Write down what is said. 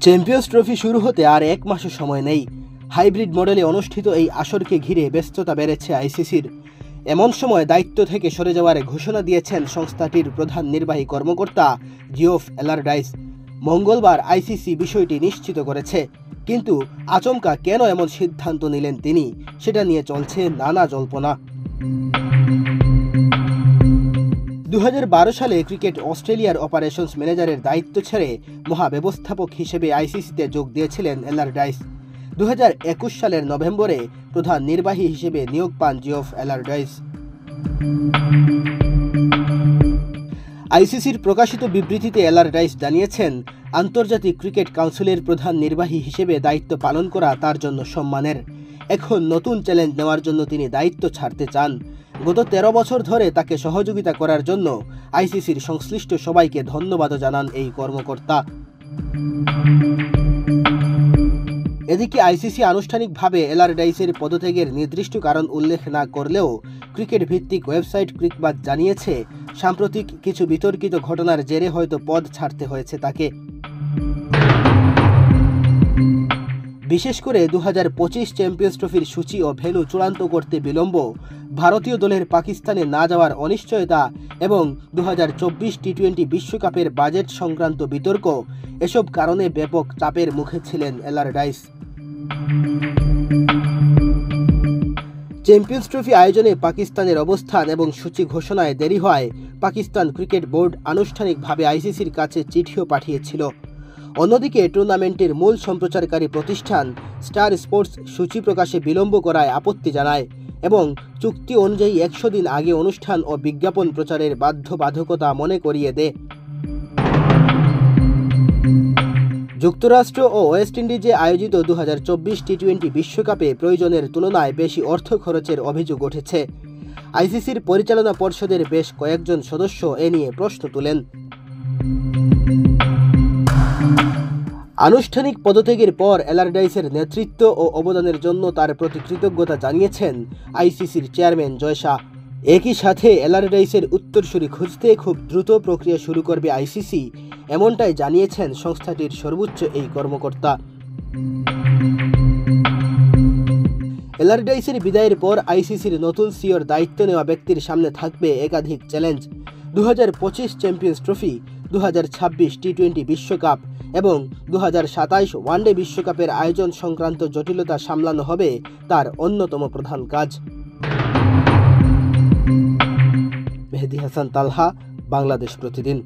Champions trophy শুরু হতে আর এক মাসও সময় নেই। হাইব্রিড মডেলে অনুষ্ঠিত এই আসরকে ঘিরে ব্যস্ততা বেড়েছে আইসিসির। এমন সময় দায়িত্ব থেকে সরে যাওয়ার ঘোষণা দিয়েছেন সংস্থাটির প্রধান নির্বাহী কর্মকর্তা জিওফ এলারডাইস। মঙ্গলবার আইসিসি বিষয়টি নিশ্চিত করেছে, কিন্তু আচমকা কেন এমন সিদ্ধান্ত নিলেন তিনি, সেটা নিয়ে চলছে নানা জল্পনা। 2012 সালে ক্রিকেট অস্ট্রেলিয়ার অপারেশনস ম্যানেজারের দায়িত্ব ছেড়ে মহাব্যবস্থাপক হিসেবে আইসিসিতে যোগ দিয়েছিলেন এলারডাইস। 2021 সালের নভেম্বরে প্রধান নির্বাহী হিসেবে নিয়োগ পান জিওফ এলারডাইস। আইসিসির প্রকাশিত বিবৃতিতে এলারডাইস জানিয়েছেন, আন্তর্জাতিক ক্রিকেট কাউন্সিলের প্রধান নির্বাহী হিসেবে দায়িত্ব পালন করা তার জন্য সম্মানের। এখন নতুন চ্যালেঞ্জ নেওয়ার জন্য তিনি দায়িত্ব ছাড়তে চান। গত 13 বছর ধরে তাকে সহযোগিতা করার জন্য আইসিসির সংশ্লিষ্ট সবাইকে ধন্যবাদও জানান এই কর্মকর্তা। এদিকে আইসিসি আনুষ্ঠানিকভাবে এলারডাইসের পদত্যাগের নির্দিষ্ট কারণ উল্লেখ না করলেও ক্রিকেট ভিত্তিক ওয়েবসাইট ক্রিকবাজ জানিয়েছে, সাম্প্রতিক কিছু বিতর্কিত ঘটনার জেরে হয়তো পদ ছাড়তে হয়েছে তাকে। বিশেষ করে 2025 চ্যাম্পিয়ন্স ট্রফির সূচি ও ভেন্যু চূড়ান্ত করতে বিলম্ব, ভারতীয় দলের পাকিস্তানে না যাওয়ার অনিশ্চয়তা এবং 2024 টি-20 বিশ্বকাপের বাজেট সংক্রান্ত বিতর্ক, এসব কারণে ব্যাপক চাপের মুখে ছিলেন এলারডাইস। চ্যাম্পিয়ন্স ট্রফি আয়োজনে পাকিস্তানের অবস্থান এবং সূচি ঘোষণায় দেরি হওয়ায় পাকিস্তান ক্রিকেট বোর্ড আনুষ্ঠানিকভাবে আইসিসির কাছে চিঠিও পাঠিয়েছিল। অন্যদিকে টুর্নামেন্টের মূল সম্প্রচারকারী প্রতিষ্ঠান স্টার স্পোর্টস সূচি প্রকাশে বিলম্ব করায় আপত্তি জানায় এবং চুক্তি অনুযায়ী 100 দিন আগে অনুষ্ঠান ও বিজ্ঞাপন প্রচারের বাধ্যবাধকতা মনে করিয়ে দেয়। যুক্তরাষ্ট্র ও ওয়েস্ট ইন্ডিজে আয়োজিত 2024 টি-20 বিশ্বকাপে প্রয়োজনের তুলনায় বেশি অর্থ খরচের অভিযোগ উঠেছে। আইসিসির পরিচালনা পর্ষদের বেশ কয়েকজন সদস্য এ নিয়ে প্রশ্ন তোলেন। আনুষ্ঠানিক পদত্যাগের পর এলারডাইসের নেতৃত্ব ও অবদানের জন্য তার প্রতি কৃতজ্ঞতা জানিয়েছেন আইসিসির চেয়ারম্যান জয় শাহ। একই সাথে এলারডাইসের উত্তরসূরি খুঁজতে খুব দ্রুত প্রক্রিয়া শুরু করবে আইসিসি, এমনটাই জানিয়েছেন সংস্থাটির সর্বোচ্চ এই কর্মকর্তা। এলারডাইসের বিদায়ের পর আইসিসির নতুন সিইওর দায়িত্ব নেওয়া ব্যক্তির সামনে থাকবে একাধিক চ্যালেঞ্জ। 2025 চ্যাম্পিয়ন্স ট্রফি, 2026 টি-20 বিশ্বকাপ এবং 2027 ওয়ানডে বিশ্বকাপের আয়োজন সংক্রান্ত জটিলতা সামলানো হবে তার অন্যতম প্রধান কাজ। মেহেদী হাসান তালহা, বাংলাদেশ প্রতিদিন।